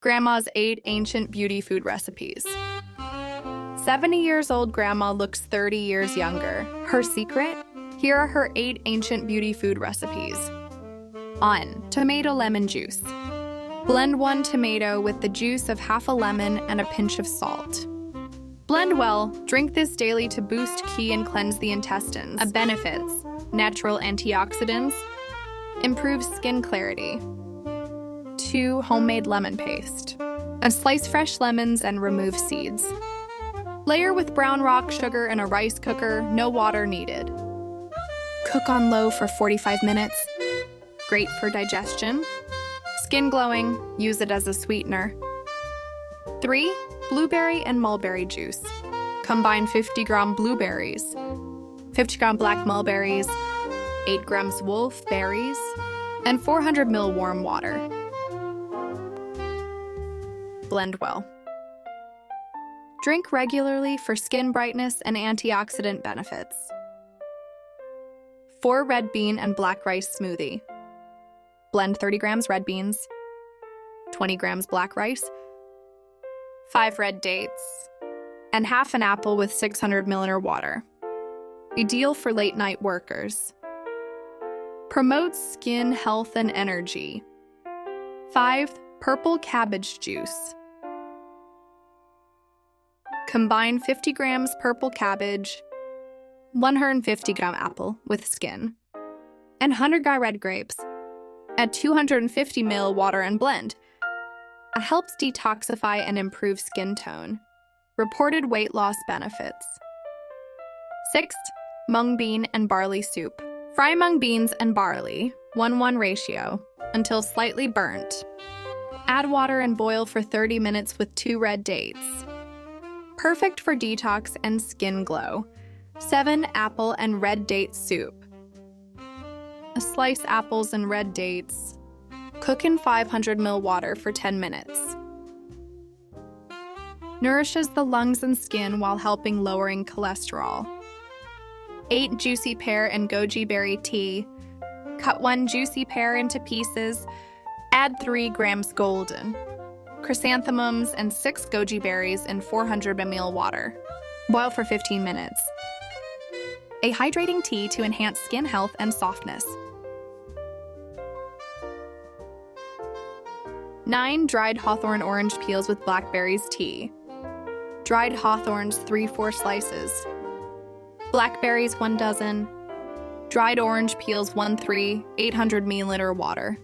Grandma's 8 ancient beauty food recipes. 70 years old grandma looks 30 years younger. Her secret? Here are her 8 ancient beauty food recipes. On tomato lemon juice. Blend 1 tomato with the juice of half a lemon and a pinch of salt. Blend well. Drink this daily to boost qi and cleanse the intestines. Benefits: natural antioxidants, improves skin clarity. 2 homemade lemon paste. Slice fresh lemons and remove seeds. Layer with brown rock sugar in a rice cooker, no water needed. Cook on low for 45 minutes. Great for digestion. Skin glowing, use it as a sweetener. 3. Blueberry and mulberry juice. Combine 50-gram blueberries, 50-gram black mulberries, 8 grams wolf berries, and 400 ml warm water. Blend well. Drink regularly for skin brightness and antioxidant benefits. 4 red bean and black rice smoothie. Blend 30 grams red beans, 20 grams black rice, 5 red dates, and half an apple with 600 ml water. Ideal for late-night workers. Promotes skin health and energy. 5. Purple cabbage juice. Combine 50 grams purple cabbage, 150 gram apple with skin, and 100 gram red grapes. Add 250 ml water and blend. It helps detoxify and improve skin tone. Reported weight loss benefits. 6. Mung bean and barley soup. Fry mung beans and barley, 1:1 ratio, until slightly burnt. Add water and boil for 30 minutes with 2 red dates. Perfect for detox and skin glow. 7. Apple and red date soup. Slice apples and red dates. Cook in 500 ml water for 10 minutes. Nourishes the lungs and skin while helping lowering cholesterol. 8. Juicy pear and goji berry tea. Cut 1 juicy pear into pieces. Add 3 grams golden chrysanthemums and 6 goji berries in 400 ml water. Boil for 15 minutes. A hydrating tea to enhance skin health and softness. 9. Dried hawthorn orange peels with blackberries tea. Dried hawthorns 3/4 slices. Blackberries 1 dozen. Dried orange peels 1/3, 800 ml water.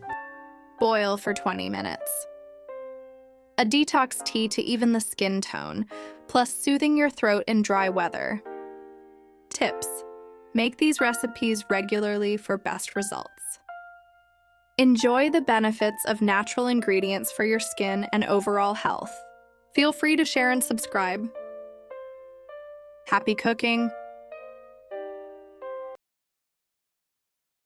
Boil for 20 minutes. A detox tea to even the skin tone, plus soothing your throat in dry weather. Tips: make these recipes regularly for best results. Enjoy the benefits of natural ingredients for your skin and overall health. Feel free to share and subscribe. Happy cooking!